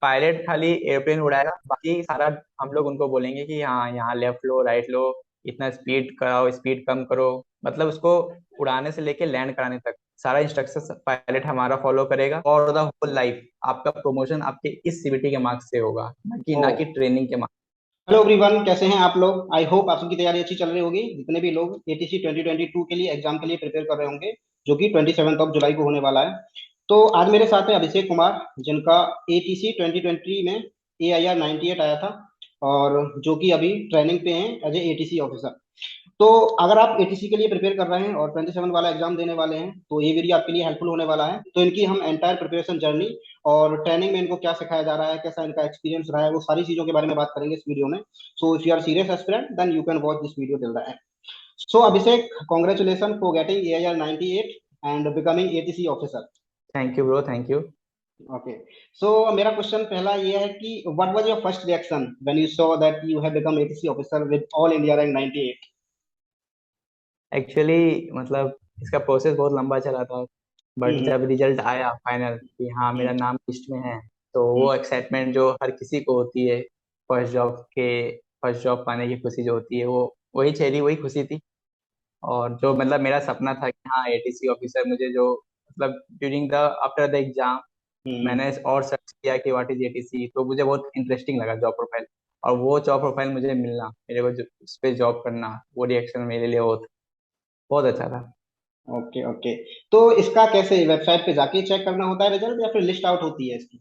Pilot खाली airplane उड़ाएगा, बाकी सारा हम लोग उनको बोलेंगे कि हाँ यहाँ लेफ्ट लो राइट लो, इतना स्पीड कराओ स्पीड कम करो। मतलब उसको उड़ाने से लेके लैंड कराने तक सारा इंस्ट्रक्शन पायलट हमारा फॉलो करेगा, और द होल लाइफ आपका प्रमोशन आपके इस सीबीटी के मार्क्स से होगा, ओ, ना कि ट्रेनिंग के मार्क्स। हेलो एवरीवन, कैसे हैं आप लोग? आई होप आप सबकी तैयारी अच्छी चल रही होगी। जितने भी लोग एटीसी 2022 के लिए एग्जाम के लिए प्रिपेयर कर रहे होंगे, जो कि 27 जुलाई को होने वाला है। तो आज मेरे साथ है अभिषेक कुमार, जिनका एटीसी 2020 में AIR 98 आया था, और जो कि अभी ट्रेनिंग पे हैं एज ए एटीसी ऑफिसर। तो अगर आप एटीसी के लिए प्रिपेयर कर रहे हैं और 27 वाला एग्जाम देने वाले हैं, तो ये वीडियो आपके लिए हेल्पफुल होने वाला है। तो इनकी हम एंटायर प्रिपरेशन जर्नी और ट्रेनिंग में इनको क्या सिखाया जा रहा है, कैसा इनका एक्सपीरियंस रहा है, वो सारी चीजों के बारे में बात करेंगे इस वीडियो में। So if you are serious aspirant then you can watch this video till the end. So Abhishek, congratulation for getting AIR 98 and becoming ATC officer. Thank you bro, thank you. Okay, so मेरा question पहला ये है कि what was your first reaction when you saw that you have become ATC officer with all India rank 98? Actually मतलब इसका process बहुत लंबा चला था, बट हम्म जब रिजल्ट आया फाइनल कि हाँ मेरा हम्म नाम लिस्ट में है, तो हम्म वो एक्साइटमेंट जो हर किसी को होती है फर्स्ट जॉब के, फर्स्ट जॉब पाने की खुशी जो होती है, वो वही चेरी वही खुशी थी। और जो मतलब मेरा सपना था कि हाँ एटीसी ऑफिसर मुझे जो मतलब during the after the exam hmm मैंने और सर्च किया कि व्हाट इज एटीसी, तो मुझे बहुत इंटरेस्टिंग लगा जॉब प्रोफाइल। और वो जॉब प्रोफाइल मुझे मिलना, मेरे को उस पर जॉब करना, वो रिएक्शन मेरे लिए बहुत बहुत अच्छा था। Okay okay. तो इसका कैसे वेबसाइट पे जाके चेक करना होता है रिजल्ट, या फिर लिस्ट आउट होती है इसकी?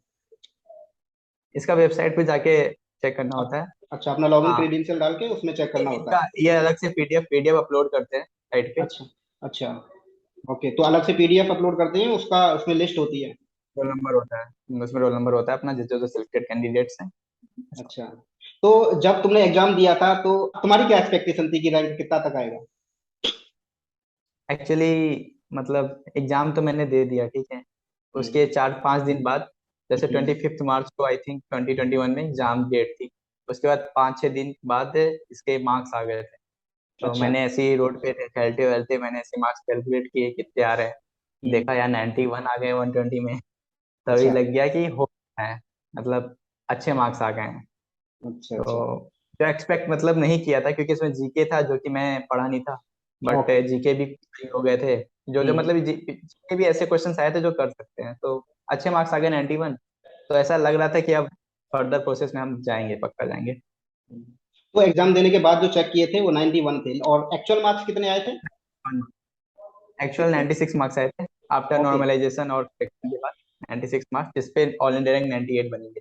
इसका वेबसाइट पे जाके चेक करना होता है। अच्छा, अपना लॉगिन हाँ, क्रेडेंशियल डाल के उसमें चेक करना होता इनका है। ये अलग से पीडीएफ अपलोड करते हैं साइट पे। अच्छा अच्छा। ओके, तो अलग से PDF अपलोड करते हैं, उसका उसमें लिस्ट होती है। रोल नंबर होता है, उसमें रोल नंबर होता है अपना, जिस जो सिलेक्टेड कैंडिडेट्स हैं। अच्छा, तो जब तुमने एग्जाम दिया था तो तुम्हारी क्या एक्सपेक्टेशन थी कि रैंक कितना तक आएगा? एक्चुअली मतलब एग्जाम तो मैंने दे दिया, ठीक है। हम्म। उसके 4-5 दिन बाद, जैसे हम्म। 25 मार्च को आई थिंक 2021 में एग्जाम डेट थी, उसके बाद 5-6 दिन बाद इसके मार्क्स आ गए थे। तो अच्छा। मैंने ऐसे ही रोड पे थे टहलते वहलते मैंने ऐसे मार्क्स कैलकुलेट किए कितने आ रहे हैं, हम्म। देखा यार 91 आ गए 120 में। तभी अच्छा लग गया कि हो रहा है, मतलब अच्छे मार्क्स आ गए हैं। अच्छा अच्छा। तो जो एक्सपेक्ट मतलब नहीं किया था, क्योंकि इसमें जीके था जो कि मैं पढ़ा नहीं था, बट ओके। जीके भी सही हो गए थे। जो जो हम्म। मतलब जीके भी ऐसे क्वेश्चंस आए थे जो कर सकते हैं, तो अच्छे मार्क्स आ गए 91। तो ऐसा लग रहा था कि अब फर्दर प्रोसेस में हम जाएंगे, पक्का जाएंगे। तो एग्जाम देने के बाद जो चेक किए थे वो 91 थे, और एक्चुअल मार्क्स कितने आए थे? एक्चुअल कितने? 96 मार्क्स आए थे आफ्टर ओके नॉर्मलाइजेशन और करेक्शन के बाद। 96 मार्क्स जिसपे ऑल इंडिया रैंक 98 बनेंगे।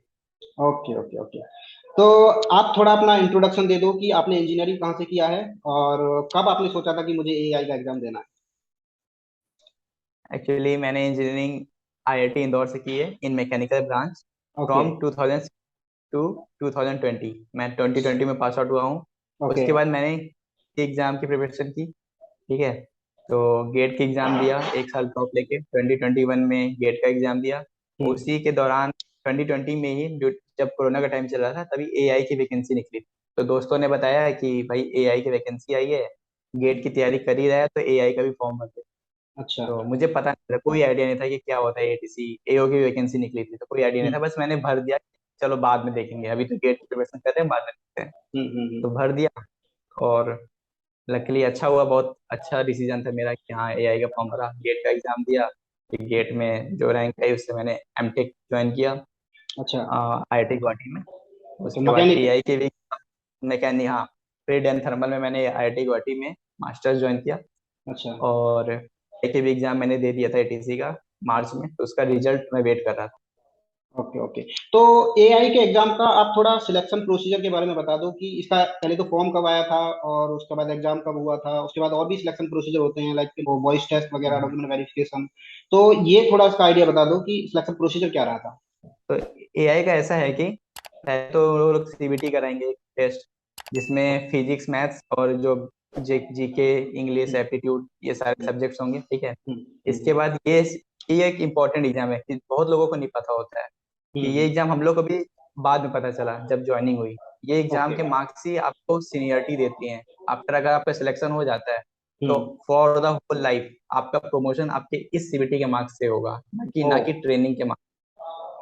Okay okay okay. तो आप थोड़ा अपना इंट्रोडक्शन दे दो कि आपने इंजीनियरिंग कहाँ से किया है, और कब आपने सोचा था कि मुझे AI का एग्जाम देना एक्चुअली मैंने इंजीनियरिंग आईआईटी इंदौर से की है इन मैकेनिकल ब्रांच, है? ओके। From 2000 to 2020। मैं 2020 में पास आउट हुआ हूँ। ओके। उसके बाद मैंने एग्जाम की प्रिपरेशन की, ठीक है। तो गेट की एग्जाम दिया, 1 साल ड्रॉप लेके 2021 में गेट का एग्जाम दिया। हम्म। उसी के दौरान 2020 में ही जो जब कोरोना का टाइम चल रहा था, तभी एआई की वैकेंसी निकली। तो दोस्तों ने बताया कि भाई एआई की वैकेंसी आई है, गेट की तैयारी कर ही रहा है तो एआई का भी फॉर्म भर दे। अच्छा। तो मुझे पता नहीं था, कोई आइडिया नहीं था कि क्या होता है एटीसी, एओ की वैकेंसी निकली थी तो कोई आइडिया नहीं हम्म था, बस मैंने भर दिया। चलो बाद में देखेंगे, अभी तो गेट की प्रिपरेशन कर रहे हैं, बाद में देखते हैं। तो हम्म। भर दिया, और लकीली अच्छा हुआ, बहुत अच्छा डिसीजन था मेरा कि हाँ एआई का फॉर्म भरा, गेट का एग्जाम दिया। फिर गेट में जो रैंक आई उससे मैंने एमटेक ज्वाइन किया अच्छा। आईआईटी गुवाहाटी में। ओके, उसके बाद मैकेनिक। एआई के भी मैकेनिक, हाँ, फिर एंड थर्मल में मैंने आईआईटी गुवाहाटी में मास्टर्स ज्वाइन किया। अच्छा। और एआई के भी एग्जाम मैंने दे दिया था एटीसी का मार्च में, तो उसका रिजल्ट मैं वेट कर रहा था। Okay okay. तो AI के एग्जाम का आप थोड़ा सिलेक्शन प्रोसीजर के बारे में बता दो कि इसका पहले तो फॉर्म कब आया था, और उसके बाद एग्जाम कब हुआ था, उसके बाद और भी सिलेक्शन प्रोसीजर होते हैं लाइक वॉइस टेस्ट वगैरह, हाँ, डॉक्यूमेंट वेरिफिकेशन। तो ये थोड़ा इसका आइडिया बता दो कि सिलेक्शन प्रोसीजर क्या रहा था। तो एआई का ऐसा है कि पहले तो वो लोग सीबीटी कराएंगे टेस्ट, जिसमें फिजिक्स मैथ्स और जो जीके इंग्लिश हम्म एप्टीट्यूड ये सारे हम्म सब्जेक्ट्स होंगे, ठीक है। हम्म इसके हम्म बाद ये एक इम्पॉर्टेंट एग्जाम है कि बहुत लोगों को नहीं पता होता है कि ये हम्म। एग्जाम हम लोग को भी बाद में पता चला जब ज्वाइनिंग हुई। ये एग्जाम ओके। के मार्क्स ही आपको सीनियरिटी देती हैं। आफ्टर अगर आपका सिलेक्शन हो जाता है, तो हम्म। फॉर द होल लाइफ आपका प्रमोशन आपके इस सीबीटी के मार्क्स से होगा, ओ, ना कि ट्रेनिंग के मार्क्स।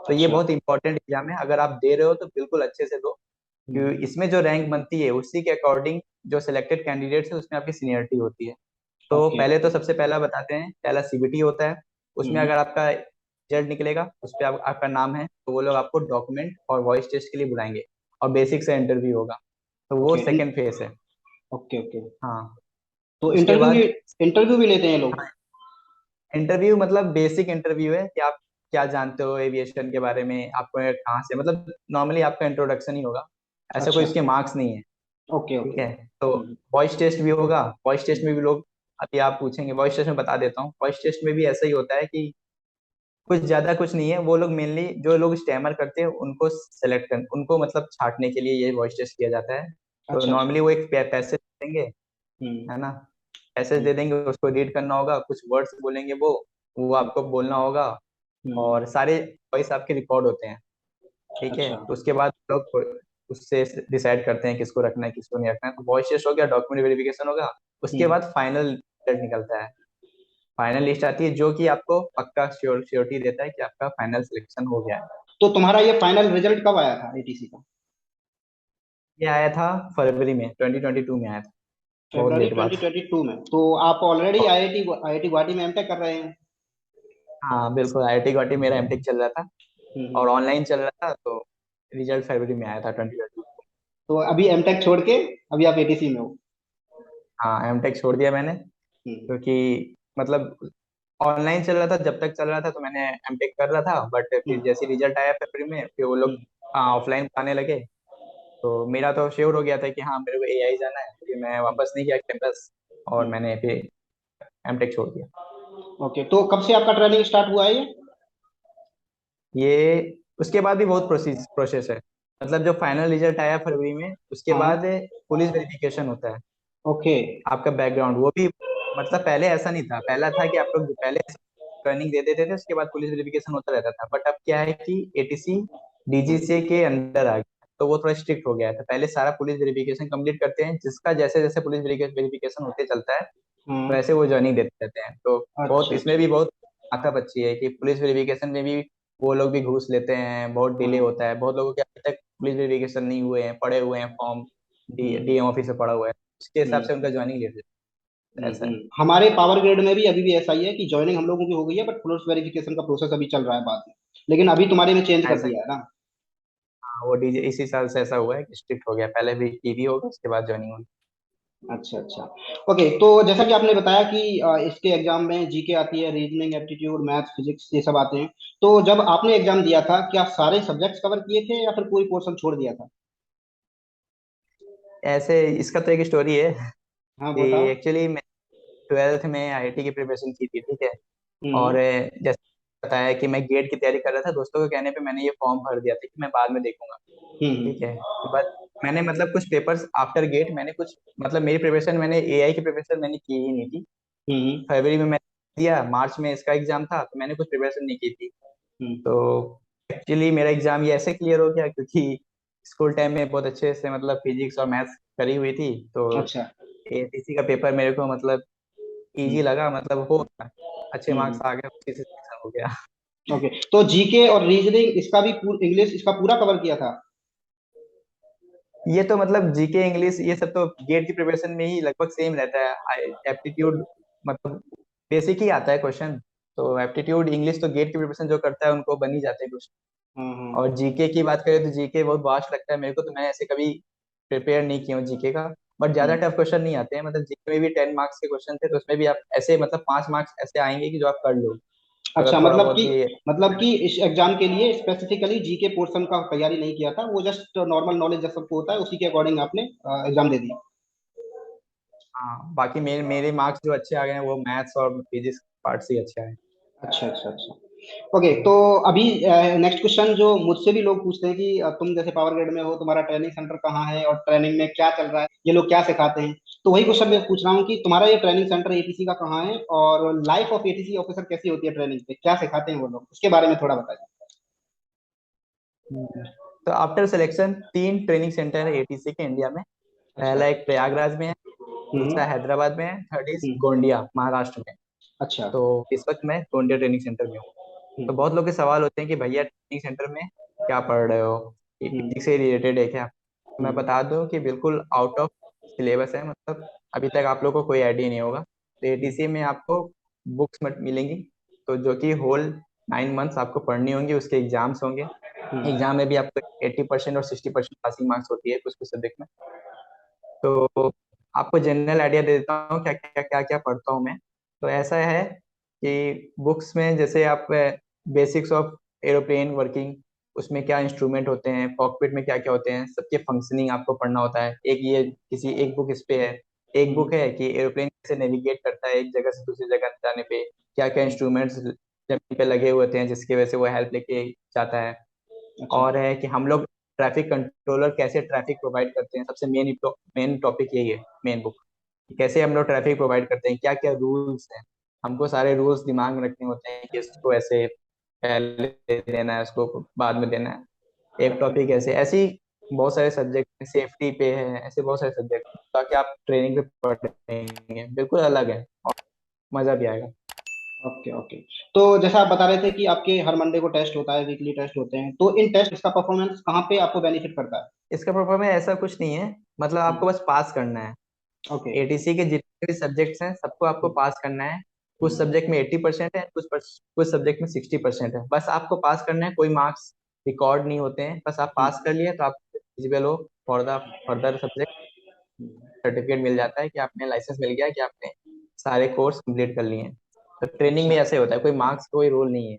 तो ये अच्छा। बहुत इंपॉर्टेंट एग्जाम है, अगर आप दे रहे हो तो बिल्कुल अच्छे से दो, क्योंकि हम्म। इसमें जो रैंक बनती है उसी के अकॉर्डिंग जो सिलेक्टेड कैंडिडेट्स है उसमें आपकी सीनियरिटी होती है। तो ओके पहले तो ओके। सबसे पहला बताते हैं, पहला सीबीटी होता है। उसमें हम्म। अगर आपका रिजल्ट निकलेगा उस पर आपका नाम है तो वो लोग आपको डॉक्यूमेंट और वॉइस टेस्ट के लिए बुलाएंगे, और बेसिक से इंटरव्यू होगा। तो वो ओके। सेकंड फेज है। Okay okay. हाँ। तो उसके इंटरव्यू भी, बाद इंटरव्यू भी लेते हैं लोग? इंटरव्यू मतलब बेसिक इंटरव्यू है कि आप क्या जानते हो एविएशन के बारे में, आपको कहाँ से, मतलब नॉर्मली आपका इंट्रोडक्शन ही होगा, ऐसा कोई अच्छा। इसके मार्क्स नहीं है। ओके ठीक ओके। है। तो वॉइस टेस्ट भी होगा, वॉइस टेस्ट हम्म। में भी लोग, अभी आप पूछेंगे वॉइस टेस्ट में बता देता हूँ, वॉइस टेस्ट में भी ऐसा ही होता है कि कुछ ज्यादा कुछ नहीं है, वो लोग मेनली जो लोग स्टैमर करते हैं उनको सेलेक्ट कर, उनको मतलब छांटने के लिए ये वॉइस टेस्ट किया जाता है। तो अच्छा अच्छा। नॉर्मली वो एक पैसेज देंगे, हम्म। है ना, पैसेज हम्म। दे देंगे, उसको रीड करना होगा, कुछ वर्ड्स बोलेंगे वो आपको बोलना होगा, हम्म। और सारे वॉइस आपके रिकॉर्ड होते हैं। ठीक है। अच्छा। तो उसके बाद लोग उससे डिसाइड करते हैं किसको रखना है किसको नहीं रखना है। तो वॉइस टेस्ट हो गया, डॉक्यूमेंट वेरिफिकेशन होगा, उसके हम्म। बाद फाइनल रिजल्ट निकलता है। फाइनल लिस्ट आती है जो कि आपको पक्का श्योरिटी देता है कि आपका फाइनल सिलेक्शन हो गया है। तो तुम्हारा ये फाइनल रिजल्ट कब आया था एटीसी का? ये आया था फरवरी में, 2022 में आया था, बहुत फरवरी लेट बात। 2022 में? तो आप ऑलरेडी आईआईटी गुवाहाटी में एमटेक कर रहे हैं? हाँ बिल्कुल, आईआईटी गुवाहाटी मेरा एमटेक चल रहा था, और हम्म। ऑनलाइन चल रहा था, तो रिजल्ट फरवरी में आया था 2022। तो अभी एमटेक छोड़ के अभी आप एटीसी में हो? हाँ एमटेक छोड़ दिया मैंने, हम्म। क्योंकि मतलब ऑनलाइन चल रहा था, जब तक चल रहा था तो मैंने एमटेक कर रहा था, बट फिर हम्म। जैसे रिजल्ट आया फरवरी में फिर वो लोग हम्म। ऑफलाइन आने लगे। तो मेरा तो श्योर हो गया था कि हाँ मेरे को एआई जाना है, फिर मैं वापस नहीं गया कैंपस, और हम्म। मैंने फिर एमटेक छोड़ दिया। ओके, तो कब से आपका ट्रेनिंग स्टार्ट हुआ है ये? ये उसके बाद भी बहुत प्रोसेस है, मतलब जो फाइनल रिजल्ट आया फरवरी में उसके हाँ। बाद पुलिस वेरिफिकेशन होता है, ओके। आपका बैकग्राउंड वो भी, मतलब पहले ऐसा नहीं था, पहला था कि आप लोग पहले ट्रेनिंग दे देते थे उसके बाद पुलिस वेरिफिकेशन होता रहता था, बट अब क्या है कि एटीसी डीजीसीए के अंडर आ गया, तो वो थोड़ा स्ट्रिक्ट हो गया है। तो पहले सारा पुलिस वेरिफिकेशन कंप्लीट करते हैं, जिसका जैसे जैसे पुलिस वेरिफिकेशन होते चलता है हाँ। वैसे वो ज्वाइनिंग देते रहते हैं। तो बहुत अच्छा इसमें अच्छा। भी बहुत माथापच्ची अच्छी है कि पुलिस वेरिफिकेशन में भी वो लोग भी घूस लेते हैं, बहुत डिले हाँ। होता है, बहुत लोगों के अभी तक पुलिस वेरिफिकेशन नहीं हुए हैं, पड़े हुए हैं फॉर्म, हम्म। डीएम ऑफिस में पड़ा हुआ है, उसके हिसाब हम्म। से उनका ज्वाइनिंग लेट देते हैं। ऐसा है। हमारे पावर ग्रेड में भी अभी भी ऐसा ही है कि ज्वाइनिंग हम लोगों की हो गई है, बट पुलिस वेरिफिकेशन का प्रोसेस अभी चल रहा है बाद में। लेकिन अभी तुम्हारे में चेंज कर ऐसा दिया है ना? हाँ, वो डीजे इसी साल से ऐसा हुआ है कि स्ट्रिक्ट हो गया, पहले भी टीवी होगा उसके बाद ज्वाइनिंग होगी। अच्छा अच्छा। ओके, तो जैसा कि आपने बताया कि इसके एग्जाम में जीके आती है, रीजनिंग, एप्टीट्यूड, मैथ्स, फिजिक्स, ये सब आते हैं। तो जब आपने एग्जाम दिया था क्या सारे सब्जेक्ट्स कवर किए थे या फिर कोई पोर्शन छोड़ दिया था? ऐसे इसका तो एक स्टोरी है हाँ कि बताओ। एक्चुअली मैं ट्वेल्थ में आईआईटी की प्रिपरेशन की थी। ठीक है। हम्म। और जैसे बताया कि मैं गेट की तैयारी कर रहा था, दोस्तों के कहने पे मैंने ये फॉर्म भर दिया था कि मैं बाद में देखूंगा। ठीक हम्म। है। बट मैंने मतलब कुछ पेपर्स आफ्टर गेट मैंने कुछ, मतलब मेरी प्रिपरेशन, मैंने एआई की प्रिपरेशन मैंने की ही नहीं थी। हम्म। फरवरी में मैंने दिया, मार्च में इसका एग्जाम था, तो मैंने कुछ प्रिपरेशन नहीं की थी। हम्म। तो एक्चुअली मेरा एग्जाम ये ऐसे क्लियर हो गया क्योंकि स्कूल टाइम में बहुत अच्छे से मतलब फिजिक्स और मैथ्स करी हुई थी, तो अच्छा। एआईटीसी का पेपर मेरे को मतलब इजी हम्म। लगा, मतलब हो गया, अच्छे मार्क्स हम्म। आ गए, उसी से सिलेक्शन हो गया। ओके, तो जीके और रीजनिंग इसका भी इंग्लिश इसका पूरा कवर किया था? ये तो मतलब जीके इंग्लिश ये सब तो गेट की प्रिपरेशन में ही लगभग सेम रहता है, एप्टीट्यूड मतलब बेसिक ही आता है क्वेश्चन। तो एप्टीट्यूड इंग्लिश तो गेट की प्रिपरेशन जो करता है उनको बन ही जाते हैं क्वेश्चन। हाँ हाँ। और जीके की बात करें तो जीके बहुत वास्ट लगता है मेरे को, तो मैं ऐसे कभी प्रिपेयर नहीं किया हूँ जीके का। बट ज्यादा हम्म। टफ क्वेश्चन नहीं आते हैं, मतलब जीके में भी 10 मार्क्स के क्वेश्चन थे, तो उसमें भी आप ऐसे मतलब 5 मार्क्स ऐसे आएंगे कि जो आप कर लो, अगर अच्छा, थोड़ा मतलब बहुत कि भी। इस एग्जाम के लिए स्पेसिफिकली जीके पोर्शन का तैयारी नहीं किया था, वो जस्ट नॉर्मल नॉलेज जैसा सबको होता है उसी के अकॉर्डिंग आपने एग्जाम दे दिया? हाँ बाकी मेरे मेरे मार्क्स जो अच्छे आ गए हैं वो मैथ्स और फिजिक्स पार्ट से ही अच्छे आए अच्छा अच्छा अच्छा। ओके, तो हैं। अभी नेक्स्ट क्वेश्चन जो मुझसे भी लोग पूछते हैं कि तुम जैसे पावर ग्रेड में हो, तुम्हारा ट्रेनिंग सेंटर कहाँ है और ट्रेनिंग में क्या चल रहा है, ये लोग क्या सिखाते हैं? तो वही क्वेश्चन मैं पूछ रहा हूँ कि तुम्हारा ये ट्रेनिंग सेंटर एटीसी का कहाँ है, और लाइफ ऑफ एटीसी ऑफिसर कैसी होती है, ट्रेनिंग पे क्या सिखाते हैं वो लोग, इसके बारे में थोड़ा बताइए। हम्म। तो आफ्टर सिलेक्शन 3 ट्रेनिंग सेंटर है एटीसी के इंडिया में। अच्छा। पहला एक प्रयागराज में है, हम्म। दूसरा हैदराबाद में है, थर्ड इज हम्म। गोंडिया महाराष्ट्र में। अच्छा। तो इस वक्त मैं गोंडिया ट्रेनिंग सेंटर में हूँ। हम्म, तो बहुत लोग के सवाल होते हैं कि भैया ट्रेनिंग सेंटर में क्या पढ़ रहे हो, ये हम्म, फिजिक्स से रिलेटेड है क्या? तो मैं हम्म, बता दूं कि बिल्कुल आउट ऑफ सिलेबस है, मतलब अभी तक आप लोग को कोई आइडिया नहीं होगा। तो हम्म, एटीसी में आपको बुक्स मत मिलेंगी, तो जो कि होल 9 मंथ्स आपको पढ़नी होंगी, उसके एग्जाम्स होंगे। हम्म, एग्जाम में भी आपको 80% और 60% पासिंग मार्क्स होती है कुछ कुछ सब्जेक्ट में। तो आपको जनरल आइडिया दे देता हूँ क्या क्या क्या क्या पढ़ता हूँ मैं। तो ऐसा है कि बुक्स में जैसे आप बेसिक्स ऑफ एरोप्लेन वर्किंग, उसमें क्या इंस्ट्रूमेंट होते हैं, कॉकपिट में क्या क्या होते हैं, सबके फंक्शनिंग आपको पढ़ना होता है। एक ये किसी एक बुक इस पे है। एक हम्म, बुक है कि एरोप्लेन कैसे नेविगेट करता है एक जगह से दूसरी जगह जाने पे, क्या क्या इंस्ट्रूमेंट्स जमीन पे लगे होते हैं जिसकी वजह से वो हेल्प लेके जाता है। अच्छा, और है कि हम लोग ट्रैफिक कंट्रोलर कैसे ट्रैफिक प्रोवाइड करते हैं, सबसे मेन टॉपिक यही है मेन बुक। कैसे हम लोग ट्रैफिक प्रोवाइड करते हैं, क्या क्या रूल्स हैं, हमको सारे रूल्स दिमाग में रखने होते हैं कि इसको ऐसे पहले देना है, उसको बाद में देना है। एक टॉपिक ऐसे ऐसी बहुत सारे सब्जेक्ट, सेफ्टी पे है, ऐसे बहुत सारे सब्जेक्ट ताकि आप ट्रेनिंग पे पढ़ेंगे, बिल्कुल अलग है और मजा भी आएगा। Okay, okay. तो जैसा आप बता रहे थे कि आपके हर मंडे को टेस्ट होता है, वीकली टेस्ट होते हैं, तो इन टेस्ट का परफॉर्मेंस कहाँ पे आपको बेनिफिट करता है? इसका परफॉर्मेंस ऐसा कुछ नहीं है, मतलब आपको बस पास करना है। ओके। एटीसी के जितने भी सब्जेक्ट्स हैं सबको आपको पास करना है। कुछ सब्जेक्ट में 80% है, कुछ सब्जेक्ट में 60% है, बस आपको पास करना है। कोई मार्क्स रिकॉर्ड नहीं होते हैं, बस आप पास कर लिए तो आप एलिजिबल हो for the further subject. Certificate मिल जाता है कि आपने लाइसेंस मिल गया कि आपने सारे कोर्स कंप्लीट कर लिए हैं। तो ट्रेनिंग अच्छा, में ऐसे होता है, कोई मार्क्स कोई रोल नहीं है।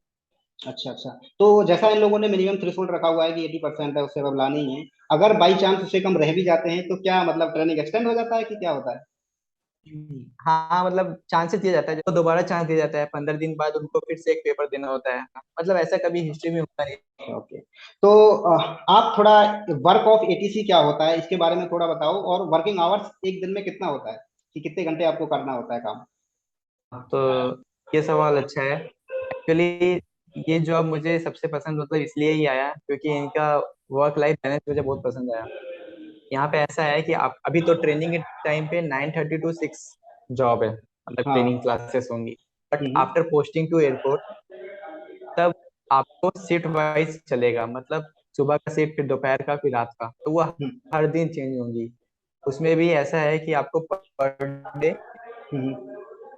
अच्छा, अच्छा। तो जैसा इन लोगों ने मिनिमम थ्रेशोल्ड रखा हुआ है कि 80% है, उससे अब लानी ही है। अगर बाई चांस उससे कम रह भी जाते हैं तो क्या मतलब ट्रेनिंग एक्सटेंड हो जाता है कि क्या होता है? हाँ मतलब चांसेस दिया जाता है, जो दोबारा चांस दिया जाता है, 15 दिन बाद उनको फिर से एक पेपर देना होता है। मतलब ऐसा कभी हिस्ट्री में हुआ नहीं। ओके। तो आप थोड़ा वर्क ऑफ एटीसी क्या होता है इसके बारे में थोड़ा बताओ, और वर्किंग आवर्स एक दिन में कितना होता है, कि कितने घंटे आपको करना होता है काम? तो ये सवाल अच्छा है। एक्चुअली ये जॉब मुझे सबसे पसंद मतलब इसलिए ही आया क्योंकि इनका वर्क लाइफ बैलेंस मुझे बहुत पसंद आया। यहाँ पे ऐसा है कि आप अभी तो ट्रेनिंग के टाइम पे 9:30 to 6 जॉब है, मतलब ट्रेनिंग हाँ। क्लासेस होंगी। But hmm, after posting to airport तब आपको शिफ्ट वाइज चलेगा, मतलब सुबह का शिफ्ट, फिर दोपहर का, फिर रात का, तो वो हम्म, हर दिन चेंज होंगी। उसमें भी ऐसा है कि आपको पर डे हम्म,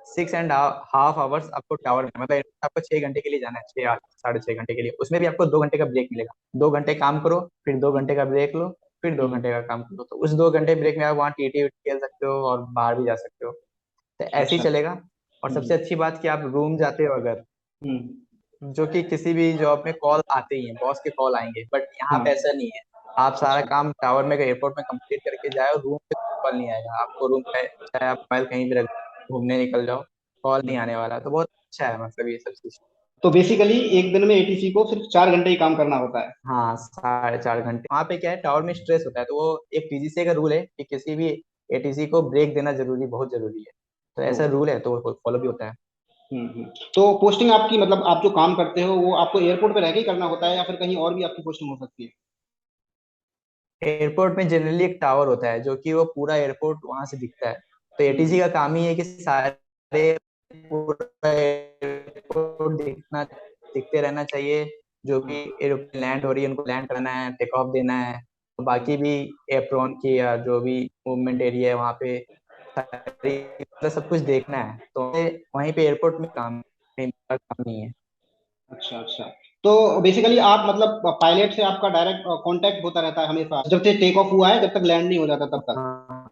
6.5 आवर्स आपको टावर में, मतलब आपको 6 घंटे के लिए जाना है, 6 साढ़े 6 घंटे के लिए। उसमें भी आपको 2 घंटे का ब्रेक मिलेगा। 2 घंटे काम करो, फिर 2 घंटे का ब्रेक लो, फिर दो हम्म, घंटे का काम करो। तो उस 2 घंटे ब्रेक में आप वहाँ टीटी खेल सकते हो और बाहर भी जा सकते हो। तो ऐसे ही अच्छा। चलेगा। और हम्म, सबसे अच्छी बात कि आप रूम जाते हो अगर, हम्म, जो कि किसी भी जॉब में कॉल आते ही हैं, बॉस के कॉल आएंगे, बट यहाँ पे हाँ। ऐसा नहीं है। आप सारा अच्छा। काम टावर में एयरपोर्ट में कंप्लीट करके जाओ, रूम पे कॉल नहीं आएगा आपको। रूम पे चाहे आप मोबाइल कहीं भी रख घूमने निकल जाओ, कॉल नहीं आने वाला। तो बहुत अच्छा है मतलब ये सब चीज। तो बेसिकली एक दिन में एटीसी को सिर्फ 4 घंटे ही काम करना होता है? हाँ 4.5 घंटे। वहाँ पे क्या है, टावर में स्ट्रेस होता है, तो वो एक पीजीसी का रूल है कि किसी भी एटीसी को ब्रेक देना जरूरी, बहुत जरूरी है। तो ओ। ऐसा रूल है, तो वो फॉलो भी होता है। हम्म, तो पोस्टिंग आपकी, मतलब आप जो काम करते हो वो आपको एयरपोर्ट पे रह के ही करना होता है या फिर कहीं और भी आपकी पोस्टिंग हो सकती है? एयरपोर्ट में जनरली एक टावर होता है जो कि वो पूरा एयरपोर्ट वहां से दिखता है। तो एटीसी हम्म, का काम ही है कि सारे पूरा एयरपोर्ट दिखते रहना चाहिए। जो भी एरोप्लेन लैंड हो रही है उनको लैंड कराना है, टेक ऑफ देना है। तो बाकी भी एप्रोन की या जो भी मूवमेंट एरिया है वहाँ पे सारी मतलब सब कुछ देखना है। तो वहीं पे एयरपोर्ट में काम, कहीं और काम नहीं है। अच्छा, अच्छा। तो बेसिकली आप मतलब पायलट से आपका डायरेक्ट कांटेक्ट होता रहता है हमेशा, जब से टेक ऑफ हुआ है जब तक लैंड नहीं हो जाता तब तक? हाँ,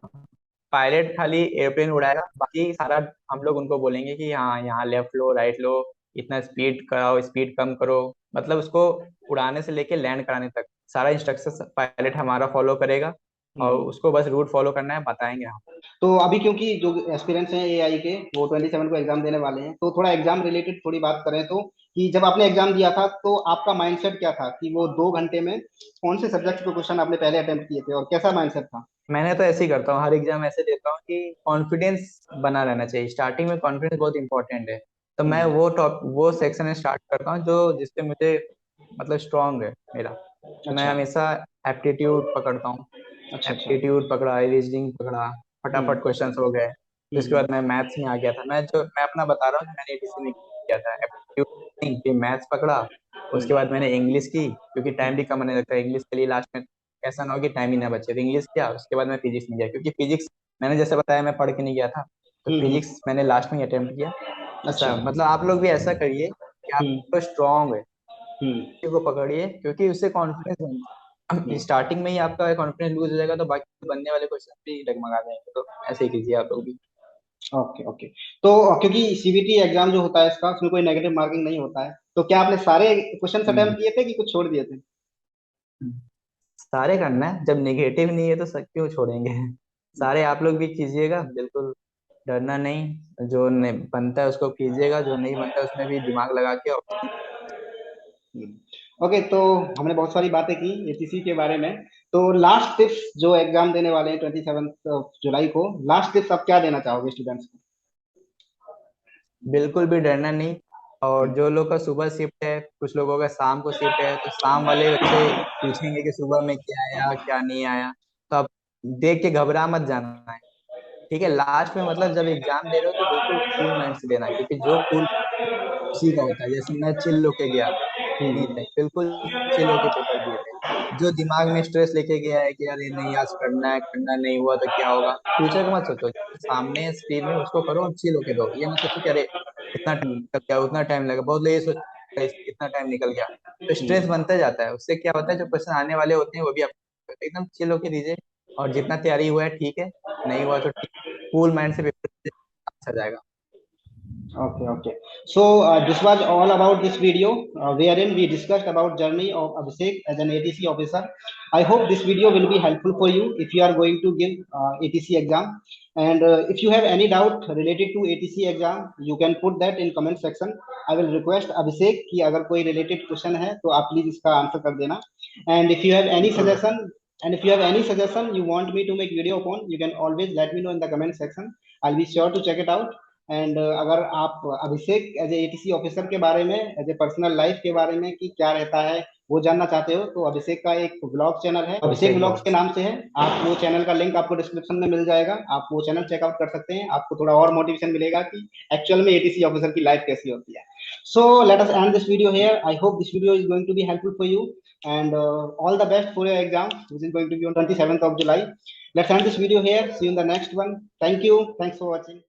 पायलट खाली एयरप्लेन उड़ाएगा, बाकी सारा हम लोग उनको बोलेंगे कि हाँ यहाँ लेफ्ट लो, राइट लो, इतना स्पीड कराओ, स्पीड कम करो। मतलब उसको उड़ाने से लेके लैंड कराने तक सारा इंस्ट्रक्शन पायलट हमारा फॉलो करेगा। और हम्म। उसको बस रूट फॉलो करना है, बताएंगे हम। तो अभी क्योंकि जो एस्पिरेंट्स हैं एआई के, वो 27 को एग्जाम देने वाले हैं, तो थोड़ा एग्जाम रिलेटेड थोड़ी बात करें तो, कि जब आपने एग्जाम दिया था तो आपका माइंडसेट क्या था, कि वो 2 घंटे में कौन से सब्जेक्ट के क्वेश्चन आपने पहले अटेम्प्ट किए थे और कैसा माइंडसेट था? मैंने तो ऐसे ही करता हूँ, हर एग्जाम ऐसे देता हूँ कि कॉन्फिडेंस बना रहना चाहिए। स्टार्टिंग में कॉन्फिडेंस बहुत इंपॉर्टेंट है। तो मैं हम्म, वो सेक्शन स्टार्ट करता हूँ जो जिसपे मुझे मतलब स्ट्रांग है मेरा। तो मैं अच्छा, हमेशा एप्टीट्यूड पकड़ता हूँ। अच्छा, अच्छा। एप्टीट्यूड पकड़ा, रीजनिंग पकड़ा, हम्म, फटाफट क्वेश्चंस हो गए। फिर उसके हम्म, बाद मैं मैथ्स में आ गया था। मैं अपना बता रहा हूँ जो मैंने एटीसी में किया था। नहीं, फिर मैथ्स पकड़ा। उसके बाद मैंने इंग्लिश की, क्योंकि टाइम भी कम होने लगता है इंग्लिश के लिए लास्ट में। ऐसा ना हो कि टाइम ही ना बचे, तो इंग्लिश किया। उसके बाद मैं फिजिक्स में गया, क्योंकि फिजिक्स मैंने जैसे बताया मैं पढ़ के नहीं गया था, तो हम्म। फिजिक्स मैंने लास्ट में अटेम्प्ट किया। अच्छा। ऐसा मतलब आप लोग भी ऐसा करिए कि आप हम्म। तो स्ट्रांग है हम्म। को पकड़िए, क्योंकि उससे कॉन्फिडेंस बनता। हम्म। स्टार्टिंग में ही आपका कॉन्फिडेंस लूज हो जाएगा, तो बाकी बनने वाले क्वेश्चन भी डगमगा जाएंगे। तो ऐसे ही कीजिए आप लोग भी। Okay okay. तो क्योंकि सीबीटी एग्जाम जो होता है इसका, उसमें कोई नेगेटिव मार्किंग नहीं होता है, तो क्या आपने सारे क्वेश्चन हम्म। अटेम्प्ट किए थे कि कुछ छोड़ दिए थे? हम्म। सारे करना है, जब नेगेटिव नहीं है तो सब क्यों छोड़ेंगे। सारे आप लोग भी कीजिएगा, बिल्कुल डरना नहीं। जो बनता है उसको कीजिएगा, जो नहीं बनता है उसमें भी दिमाग लगा के ऑप्शन। ओके, तो हमने बहुत सारी बातें की एचईसी के बारे में। तो लास्ट टिप्स, जो एग्जाम देने वाले हैं 27 जुलाई को, लास्ट टिप्स आप क्या देना चाहोगे स्टूडेंट्स बिल्कुल भी डरना नहीं। को? और जो लोग का सुबह शिफ्ट है, कुछ लोगों का शाम को शिफ्ट है, तो शाम वाले बच्चे पूछेंगे कि सुबह में क्या आया क्या नहीं आया। तो आप देख के घबरा मत जाना है। ठीक है, लास्ट में मतलब जब एग्जाम दे रहे हो तो बिल्कुल कूल माइंड से देना, क्योंकि जो कूल उसी का होता है। जैसे मैं चिल होके गया, नहीं थे बिल्कुल चिल होके पेपर दिए थे। जो दिमाग में स्ट्रेस लेके गया है कि यार ये नहीं आज करना है, करना नहीं हुआ तो क्या होगा, फ्यूचर का मत सोचो। सामने स्क्रीन में उसको करो और चिल होके दो। ये मत सोचो कि अरे इतना टाइम निकल गया, उतना टाइम लगा। बहुत लोग ये सोचते हैं इतना टाइम निकल गया, तो स्ट्रेस बनता जाता है। उससे क्या होता है, जो क्वेश्चन आने वाले होते हैं वो भी आप एकदम चिल होके दीजिए। और जितना तैयारी हुआ है ठीक है, नहीं हुआ तो ठीक। कूल माइंड से पेपर अच्छा जाएगा। Okay, okay. So this was all about this video, wherein we discussed about journey of Abhishek as an ATC officer. I hope this video will be helpful for you if you are going to give ATC exam. And if you have any doubt related to ATC exam, you can put that in comment section. I will request Abhishek कि अगर कोई related question है तो आप please इसका answer कर देना. And if you have any बिल्कुल भाई। suggestion, and if you have any suggestion you want me to make video upon, you can always let me know in the comment section. I'll be sure to check it out. And अगर आप अभिषेक as a ATC officer के बारे में, as a personal life के बारे में कि क्या रहता है वो जानना चाहते हो, तो अभिषेक का एक ब्लॉग चैनल है, अभिषेक अभिषेक ब्लॉग्स ब्लॉग। के नाम से है। आप वो चैनल का लिंक आपको डिस्क्रिप्शन में मिल जाएगा, आप वो चैनल चेकआउट कर सकते हैं। आपको थोड़ा और मोटिवेशन मिलेगा कि एक्चुअल में एटीसी ऑफिसर की लाइफ कैसी होती है। So let us end this video here. I hope this video is going to be helpful for you, and all the best for your exam, which is going to be on 27th of July. Let's end this video here. See you in the next one. Thank you. Thanks for watching.